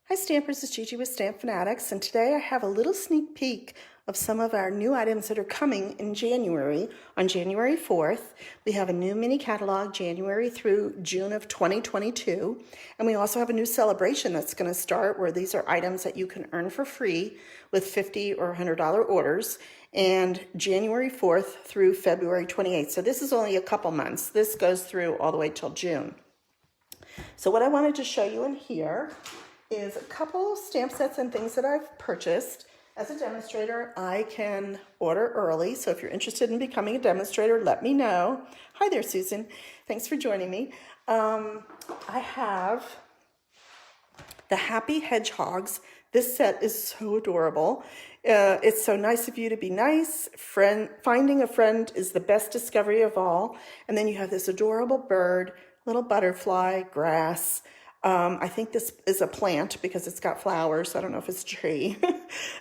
Hi Stampers, it's Gigi with StampFUNatics, and today I have a little sneak peek of some of our new items that are coming in January. On January 4th, we have a new mini catalog, January through June of 2022, and we also have a new celebration that's going to start where these are items that you can earn for free with $50 or $100 orders, and January 4th through February 28th. So this is only a couple months. This goes through all the way till June. So what I wanted to show you in here is a couple stamp sets and things that I've purchased. As a demonstrator, I can order early, so if you're interested in becoming a demonstrator, let me know. Hi there, Susan. Thanks for joining me. I have the Happy Hedgehogs. This set is so adorable. It's so nice of you to be nice. Finding a friend is the best discovery of all. And then you have this adorable bird, little butterfly, grass. I think this is a plant because it's got flowers. I don't know if it's a tree.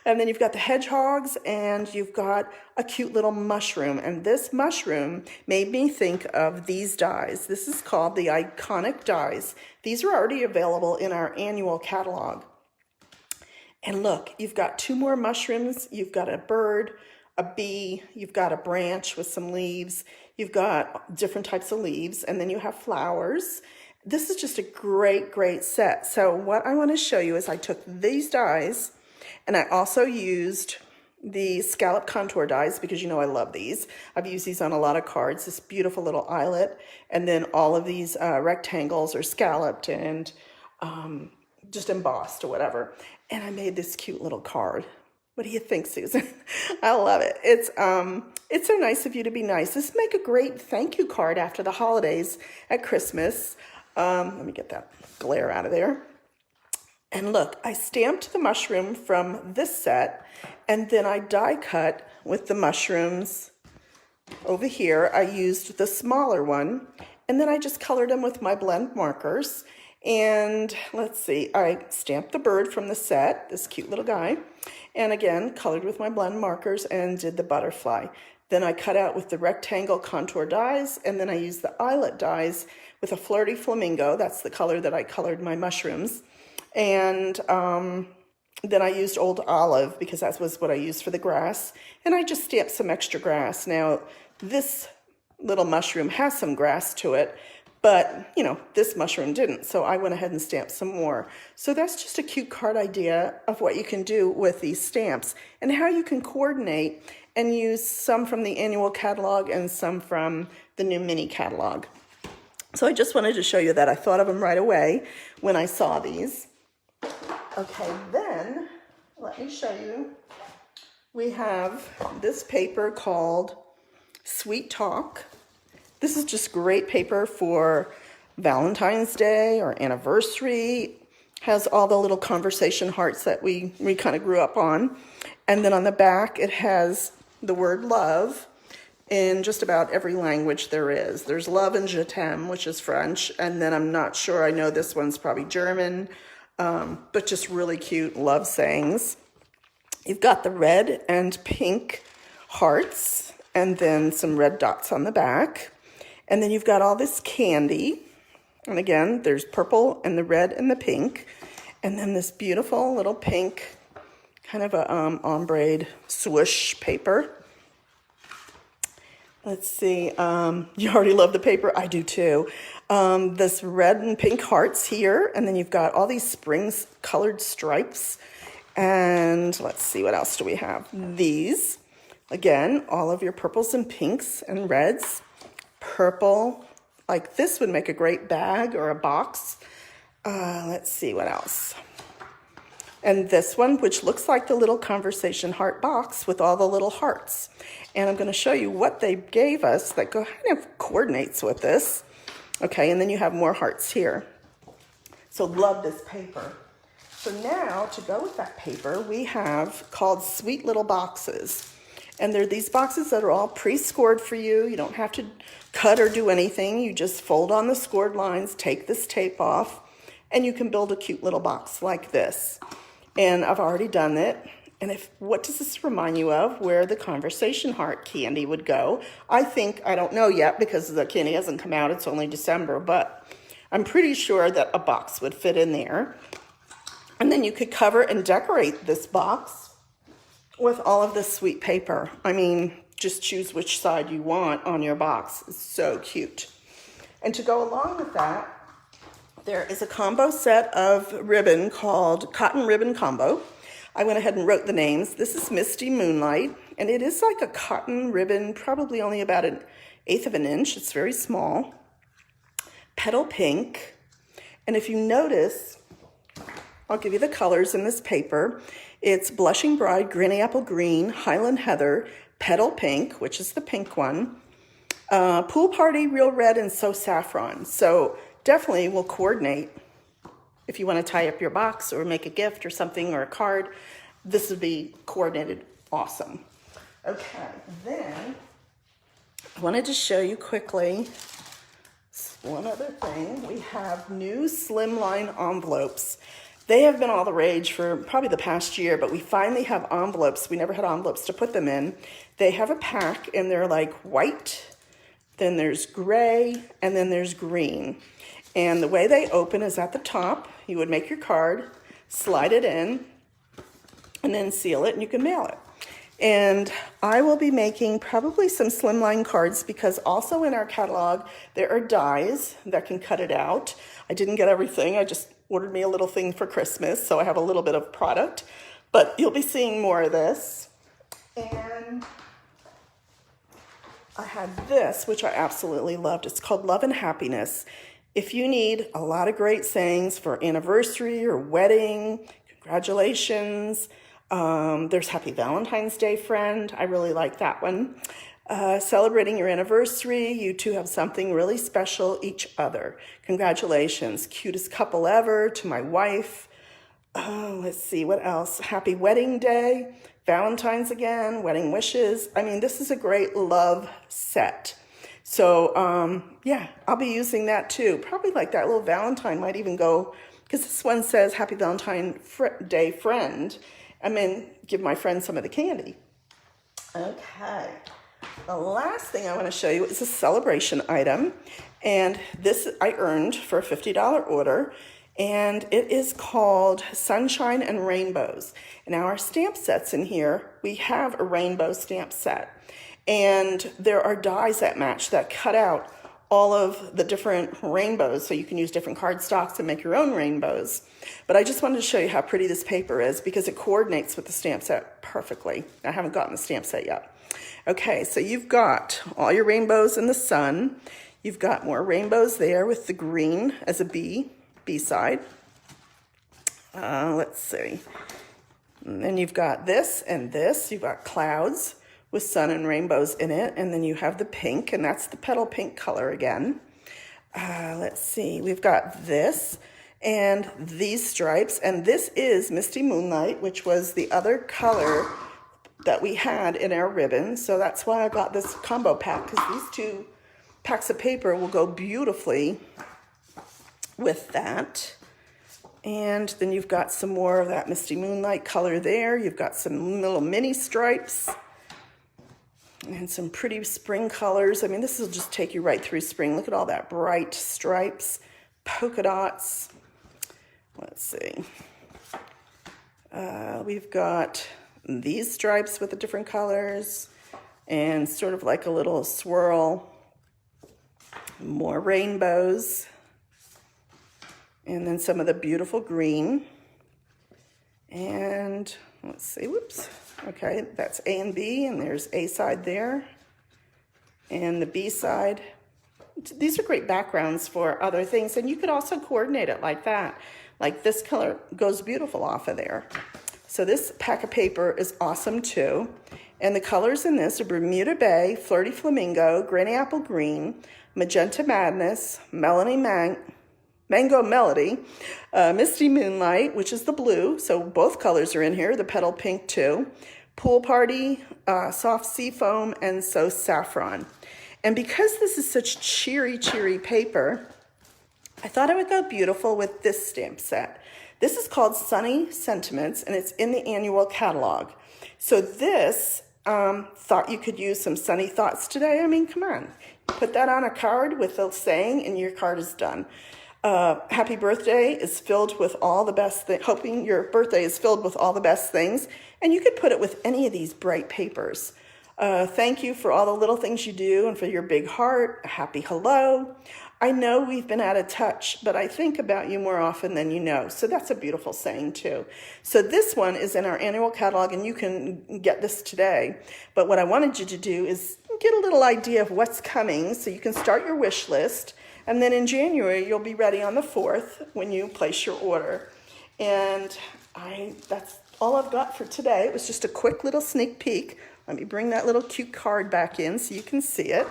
And then you've got the hedgehogs and you've got a cute little mushroom. And this mushroom made me think of these dies. This is called the Iconic Dies. These are already available in our annual catalog. And look, you've got two more mushrooms. You've got a bird, a bee, you've got a branch with some leaves. You've got different types of leaves, and then you have flowers. This is just a great, great set. So what I want to show you is I took these dies and I also used the scallop contour dies because you know I love these. I've used these on a lot of cards, this beautiful little eyelet, and then all of these rectangles are scalloped and just embossed or whatever. And I made this cute little card. What do you think, Susan? I love it. It's so nice of you to be nice. This make a great thank you card after the holidays at Christmas. Let me get that glare out of there. And look, I stamped the mushroom from this set, and then I die cut with the mushrooms over here. I used the smaller one, and then I just colored them with my blend markers. And let's see, I stamped the bird from the set, this cute little guy, and again, colored with my blend markers and did the butterfly. Then I cut out with the rectangle contour dies, and then I used the eyelet dies with a flirty flamingo. That's the color that I colored my mushrooms. And then I used old olive because that was what I used for the grass. And I just stamped some extra grass. Now, this little mushroom has some grass to it, but, you know, this mushroom didn't, so I went ahead and stamped some more. So that's just a cute card idea of what you can do with these stamps and how you can coordinate and use some from the annual catalog and some from the new mini catalog. So I just wanted to show you that. I thought of them right away when I saw these. Okay, then let me show you. We have this paper called Sweet Talk. This is just great paper for Valentine's Day or anniversary. Has all the little conversation hearts that we kind of grew up on. And then on the back, it has the word love in just about every language there is. There's love in Je t'aime, which is French. And then I'm not sure, I know this one's probably German, but just really cute love sayings. You've got the red and pink hearts and then some red dots on the back. And then you've got all this candy. And again, there's purple and the red and the pink. And then this beautiful little pink, kind of a ombre swoosh paper. Let's see, you already love the paper. I do too. This red and pink hearts here. And then you've got all these springs colored stripes. And let's see, what else do we have? These, again, all of your purples and pinks and reds. Purple, like this would make a great bag or a box. Let's see what else. And this one, which looks like the little conversation heart box with all the little hearts. And I'm going to show you what they gave us that kind of coordinates with this. Okay, and then you have more hearts here. So love this paper. So now to go with that paper, we have called Sweet Little Boxes. And they're these boxes that are all pre-scored for you. You don't have to cut or do anything. You just fold on the scored lines, take this tape off, and you can build a cute little box like this. And I've already done it. And what does this remind you of? Where the conversation heart candy would go. I don't know yet because the candy hasn't come out. It's only December, but I'm pretty sure that a box would fit in there. And then you could cover and decorate this box with all of this sweet paper. I mean, just choose which side you want on your box. It's so cute. And to go along with that, there is a combo set of ribbon called Cotton Ribbon Combo. I went ahead and wrote the names. This is Misty Moonlight, and it is like a cotton ribbon, probably only about 1/8 of an inch. It's very small. Petal Pink. And if you notice, I'll give you the colors in this paper. It's Blushing Bride, Granny Apple Green, Highland Heather, Petal Pink, which is the pink one, Pool Party, Real Red, and So Saffron. So definitely will coordinate if you want to tie up your box or make a gift or something or a card. This would be coordinated awesome. Okay, then I wanted to show you quickly one other thing. We have new slimline envelopes. They have been all the rage for probably the past year, but we finally have envelopes. We never had envelopes to put them in. They have a pack, and they're like white, then there's gray, and then there's green. And the way they open is at the top. You would make your card, slide it in, and then seal it, and you can mail it. And I will be making probably some slimline cards because also in our catalog, there are dies that can cut it out. I didn't get everything. I just ordered me a little thing for Christmas, so I have a little bit of product. But you'll be seeing more of this. And I had this, which I absolutely loved. It's called Love and Happiness. If you need a lot of great sayings for anniversary or wedding, congratulations. There's Happy Valentine's Day, friend. I really like that one. Celebrating your anniversary. You two have something really special each other. Congratulations. Cutest couple ever, to my wife. Let's see, what else? Happy wedding day. Valentine's again. Wedding wishes. I mean, this is a great love set. So, yeah, I'll be using that too. Probably like that little Valentine might even go, because this one says Happy Valentine's Day, friend. I mean, give my friend some of the candy. Okay. The last thing I want to show you is a celebration item. And this I earned for a $50 order. And it is called Sunshine and Rainbows. Now our stamp sets in here, we have a rainbow stamp set. And there are dies that match that cut out all of the different rainbows, so you can use different cardstocks and make your own rainbows. But I just wanted to show you how pretty this paper is because it coordinates with the stamp set perfectly. I haven't gotten the stamp set yet. Okay, so you've got all your rainbows in the sun. You've got more rainbows there with the green as a B side. Let's see. And then you've got this and this. You've got clouds with sun and rainbows in it, and then you have the pink, and that's the petal pink color again. Let's see, we've got this and these stripes, and this is Misty Moonlight, which was the other color that we had in our ribbon, so that's why I got this combo pack, because these two packs of paper will go beautifully with that. And then you've got some more of that Misty Moonlight color there. You've got some little mini stripes and some pretty spring colors. I mean, this will just take you right through spring. Look at all that bright stripes, polka dots. Let's see. We've got these stripes with the different colors and sort of like a little swirl. More rainbows. And then some of the beautiful green. And let's see, whoops. Okay, that's A and B, and there's A side there, and the B side. These are great backgrounds for other things, and you could also coordinate it like that. Like this color goes beautiful off of there. So this pack of paper is awesome too. And the colors in this are Bermuda Bay, Flirty Flamingo, Granny Apple Green, Magenta Madness, Mango Melody, Misty Moonlight, which is the blue, so both colors are in here, the petal pink too, Pool Party, Soft Sea Foam, and So Saffron. And because this is such cheery paper, I thought it would go beautiful with this stamp set. This is called Sunny Sentiments, and it's in the annual catalog. So this, thought you could use some sunny thoughts today. I mean, come on. Put that on a card with a saying, and your card is done. Happy birthday is filled with all the best things. Hoping your birthday is filled with all the best things. And you could put it with any of these bright papers. Thank you for all the little things you do and for your big heart. A happy hello. I know we've been out of touch, but I think about you more often than you know. So that's a beautiful saying too. So this one is in our annual catalog and you can get this today. But what I wanted you to do is get a little idea of what's coming so you can start your wish list. And then in January, you'll be ready on the 4th when you place your order. And that's all I've got for today. It was just a quick little sneak peek. Let me bring that little cute card back in so you can see it.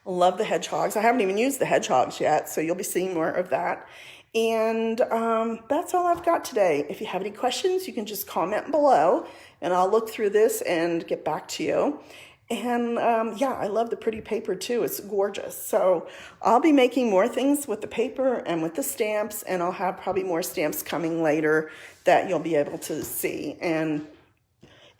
I love the hedgehogs. I haven't even used the hedgehogs yet, so you'll be seeing more of that. And that's all I've got today. If you have any questions, you can just comment below, and I'll look through this and get back to you. And yeah, I love the pretty paper too. It's gorgeous. So I'll be making more things with the paper and with the stamps, and I'll have probably more stamps coming later that you'll be able to see. And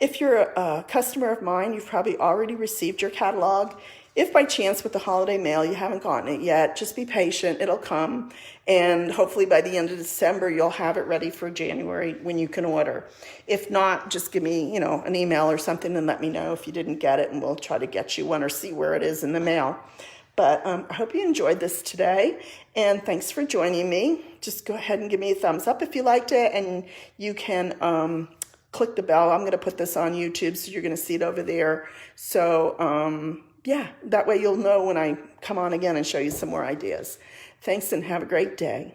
if you're a customer of mine, you've probably already received your catalog. If by chance with the holiday mail you haven't gotten it yet, just be patient, it'll come. And hopefully by the end of December, you'll have it ready for January when you can order. If not, just give me, an email or something and let me know if you didn't get it, and we'll try to get you one or see where it is in the mail. But I hope you enjoyed this today, and thanks for joining me. Just go ahead and give me a thumbs up if you liked it, and you can click the bell. I'm going to put this on YouTube, so you're going to see it over there. So, yeah, that way you'll know when I come on again and show you some more ideas. Thanks and have a great day.